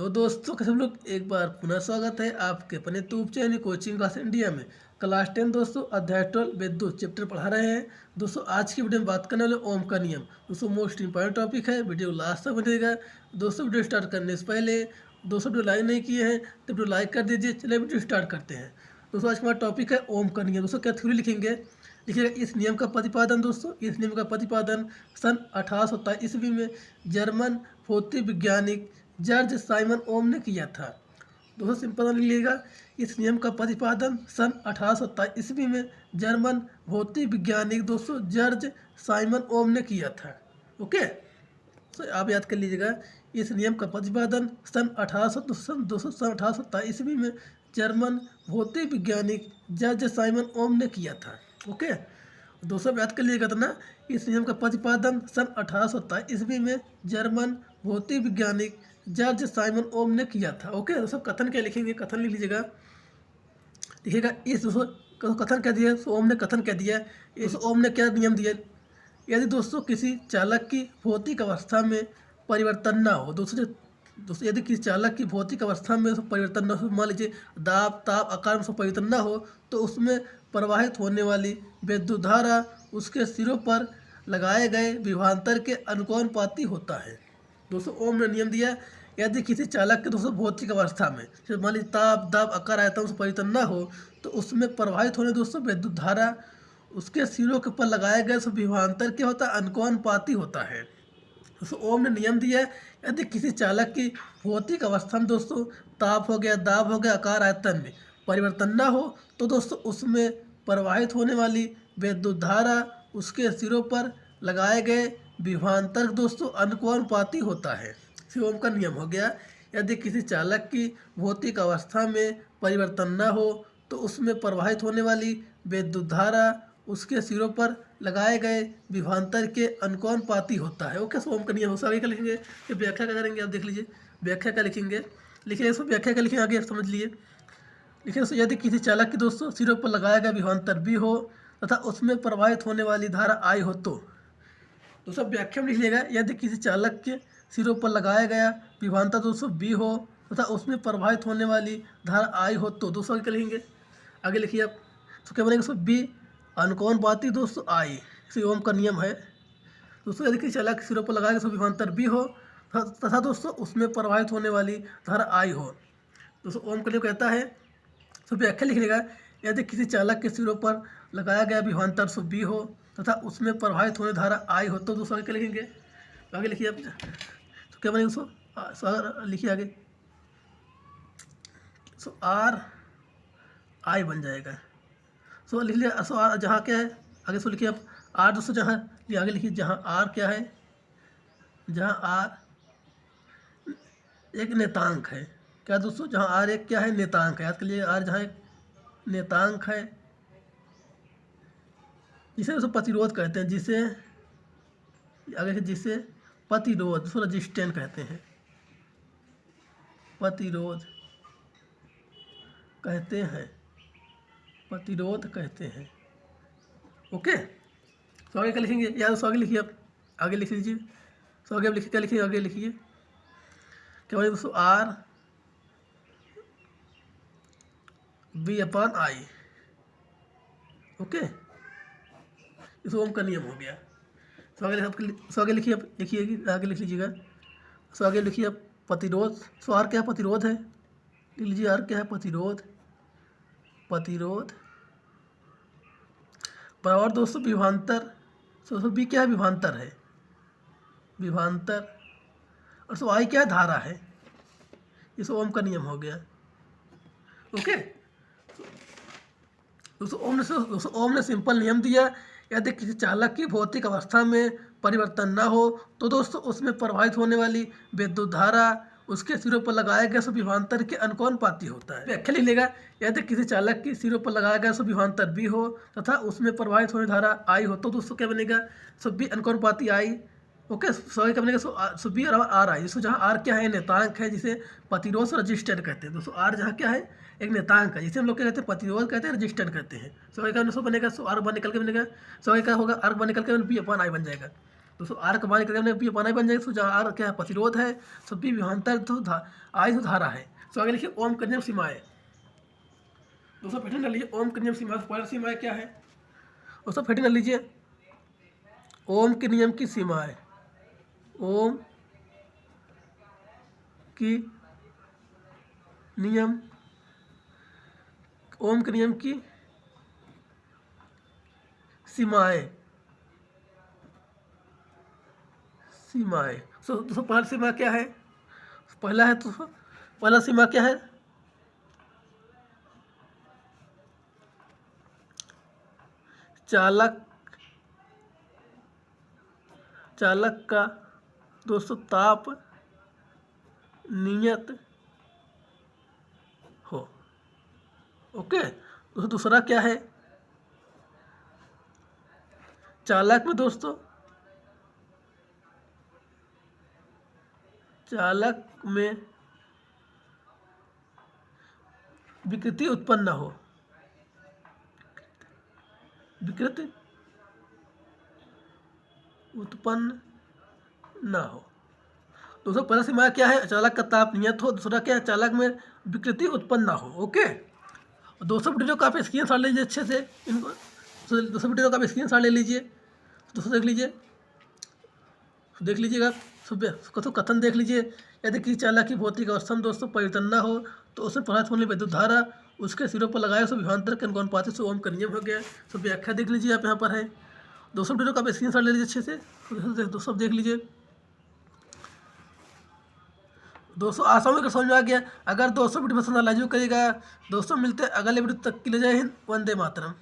Hello दोस्तों, कैसे हम लोग। एक बार पुनः स्वागत है आपके अपने YouTube channel coaching Claas India में। क्लास 10 दोस्तों, अध्याय 12 वेद चैप्टर पढ़ा रहे हैं। दोस्तों आज की वीडियो में बात करने वाले ओम का नियम। दोस्तों मोस्ट इंपॉर्टेंट टॉपिक है, वीडियो लास्ट तक बनेगा। दोस्तों वीडियो स्टार्ट करने से पहले दोस्तों वीडियो लाइक नहीं किए हैं तो वीडियो लाइक कर दीजिए। चलिए वीडियो स्टार्ट करते हैं। दोस्तों आज का हमारा टॉपिक है ओम का नियम। दोस्तों क्या थ्योरी लिखेंगे, लिखिएगा इस नियम का प्रतिपादन। दोस्तों इस नियम का प्रतिपादन सन 1827 ईस्वी में जर्मन भौतिक वैज्ञानिक जॉर्ज साइमन ओम ने किया था। दोस्तों सिंपल लिख लीजिएगा, इस नियम का प्रतिपादन सन 1827 ईस्वी में जर्मन भौतिक वैज्ञानिक दोस्तों जॉर्ज साइमन ओम ने किया था। ओके, तो आप याद कर लीजिएगा, इस नियम का प्रतिपादन सन 1827 ईस्वी में जर्मन भौतिक वैज्ञानिक जॉर्ज साइमन ओम ने किया था। ओके, दोस्तों याद कर लीजिएगा तो ना, इस नियम का प्रतिपादन सन 1827 ईस्वी में जर्मन भौतिक वैज्ञानिक जॉर्ज साइमन ओम ने किया था। ओके, दोस्तों कथन क्या लिखेंगे, कथन लिख लीजिएगा। लिखिएगा इस दोस्तों कथन क्या दिया, ओम ने कथन क्या दिया, इस ओम ने क्या नियम दिया। यदि दोस्तों किसी चालक की भौतिक अवस्था में परिवर्तन ना हो, दोस्तों यदि किसी चालक की भौतिक अवस्था में परिवर्तन न हो, मान लीजिए दाब ताप आकार में परिवर्तन ना हो, तो उसमें प्रवाहित होने वाली विद्युत धारा उसके सिरों पर लगाए गए विभवांतर के अनुपाती होता है। दोस्तों ओम ने नियम दिया, यदि किसी चालक के दोस्तों भौतिक अवस्था में जैसे मान लीजिए ताप दाब आकार आयतन से परिवर्तन ना हो, तो उसमें प्रवाहित होने दोस्तों विद्युत धारा उसके सिरों के ऊपर लगाए गए विभवांतर क्या होता है, अनुपाती होता है। दोस्तों ओम ने नियम दिया है, यदि किसी चालक की भौतिक अवस्था में दोस्तों ताप हो गया दाब हो गया आकार आयतन में परिवर्तन ना हो, तो दोस्तों उसमें प्रवाहित होने वाली विद्युत धारा उसके सिरों पर लगाए गए विभवांतर दोस्तों अनुपाती होता है। फिर ओम का नियम हो गया, यदि किसी चालक की भौतिक अवस्था में परिवर्तन न हो, तो उसमें प्रवाहित होने वाली विद्युत धारा उसके सिरों पर लगाए गए विभवांतर के अनुपाती होता है। ओके, ओम का नियम हो। आगे क्या लिखेंगे, ये व्याख्या क्या करेंगे, आप देख लीजिए व्याख्या क्या लिखेंगे। लिखिए इसको व्याख्या क्या लिखेंगे, आगे समझ लिए। लिखिए यदि किसी चालक की दोस्तों सिरों पर लगाया गया विभवांतर भी हो तथा उसमें प्रवाहित होने वाली धारा आई हो, तो दोस्तों व्याख्या में लिख लिएगा, यदि किसी चालक के सिरों पर लगाया गया विभवांतर दोस्तों बी हो तथा उसमें प्रवाहित होने वाली धारा आई हो, तो दोस्तों क्या लिखेंगे, आगे लिखिए आप। तो क्या बनेगा दोस्तों, बी अनुपाती दोस्तों आई, इसी ओम का नियम है। दोस्तों यदि किसी चालक के सिरों पर लगाया गया विभवांतर बी हो तथा दोस्तों उसमें प्रवाहित होने वाली धारा आई हो, दोस्तों ओम का नियम कहता है। तो व्याख्या लिख लेगा, यदि किसी चालक के सिरों पर लगाया गया विभवांतर सो बी हो तथा उसमें प्रवाहित होने धारा आई हो, तो दोस्तों आगे क्या लिखेंगे, आगे लिखिए आप। तो क्या बनेगा दोस्तों, लिखिए आगे, सो आर आई बन जाएगा। सो लिख लिया, सो आर जहाँ क्या है, आगे सो लिखिए आप आर दोस्तों, जहाँ ये आगे लिखिए, जहाँ आर क्या है, जहाँ आर एक नेतांक है। क्या दोस्तों, जहाँ आर एक क्या है, नेतांक है। याद कर लिए, आर जहाँ एक नेतांक है, जिसे दोस्तों प्रतिरोध कहते हैं, जिसे आगे जिसे प्रतिरोध दोस्तों रजिस्टेंस कहते हैं, प्रतिरोध कहते हैं, प्रतिरोध कहते हैं। ओके, तो आगे क्या लिखेंगे, या दोस्तों आगे लिखिए आप, आगे लिख लीजिए। तो आगे आप लिखिए, क्या लिखिए, आगे लिखिए, क्या बोले दोस्तों, R B upon I. Okay, इस ओम का नियम हो गया। तो आगे लिखिए आप, लिखिए आगे लिख लीजिएगा। सो आगे लिखिए आप प्रतिरोध। सो आर क्या है, प्रतिरोध है, लिख लीजिए आर क्या है, प्रतिरोध, प्रतिरोध बराबर दोस्तों विभवांतर। सो बी क्या है, विभवांतर है, विभवांतर, और सो आई क्या है, धारा है। इस ओम का नियम हो गया। ओके, दोस्तों ओम ने सिंपल नियम दिया, यदि किसी चालक की भौतिक अवस्था में परिवर्तन न हो, तो दोस्तों उसमें प्रवाहित होने वाली विद्युत धारा उसके सिरों पर लगाया गया विभवांतर के अनुपाती होता है। व्याख्या लिख लेगा, यदि किसी चालक की सिरों पर लगाया गया विभवांतर बी हो तथा उसमें प्रवाहित होने धारा आई हो, तो दोस्तों क्या बनेगा, सो बी अनुपाती आई। ओके, सॉरी क्या बनेगा, सो बी और आर आई। दोस्तों जहाँ आर क्या है, नेतांक है, जिसे प्रतिरोध रजिस्टर कहते हैं। दोस्तों आर जहाँ क्या है, एक नेतांक है, जिसे हम लोग क्या कहते हैं, प्रतिरोध कहते हैं, रजिस्टर कहते हैं। सो का सो बनेगा, सो आर बन निकल के बनेगा, सो का होगा आर बन निकल के बी अपॉन आई बन जाएगा। दोस्तों आर का मान करके पी पाना ही बन जाएगा। जहाँ आर क्या है प्रतिरोध है, सो पी विभवांतर, तो आई तो धारा है। तो आगे लिखिए ओम के नियम सीमाएं। दोस्तों फिर कर लीजिए ओम के नियम सीमा, पहला सीमाएं क्या है दोस्तों, फिर कर लीजिए ओम के नियम की सीमाएं। ओम की नियम, ओम के नियम की सीमाएं, सीमाएं। सो दोस्तों पहला सीमा क्या है, पहला है तो पहला सीमा क्या है, चालक का दोस्तों ताप नियत हो। ओके, दोस्तों दूसरा क्या है, चालक में दोस्तों, चालक में विकृति उत्पन्न न हो, विकृति उत्पन्न ना हो। दोस्तों पहला सीमा क्या है, चालक का ताप नियत हो। दूसरा क्या है, चालक में विकृति उत्पन्न ना हो। ओके, दोस्तों वीडियो का आप स्क्रीन शॉट लीजिए अच्छे से इनको, दोस्तों वीडियो का आप स्क्रीन शॉट ले लीजिए। दोस्तों देख लीजिए, देख लीजिएगा तो कथन देख लीजिए। यदि किसी चालक की भौतिक अवस्था में दोस्तों परिवर्तन न हो तो उसमें प्रभावित होने विद्युत धारा उसके सिरों पर लगाए सो विभवांतर के अनुपात से ओम का नियम हो गया। तो व्याख्या देख लीजिए आप यहाँ पर है। दोस्तों वीडियो का आप स्क्रीन शॉट ले लीजिए अच्छे से, दोस्तों देख लीजिए। दोस्तों आशा में समझ में आ गया। अगर दोस्तों वीडियो पसंद आ लाइक करिएगा। दोस्तों मिलते हैं अगले वीडियो तक के लिए, जय हिंद, वंदे मातरम।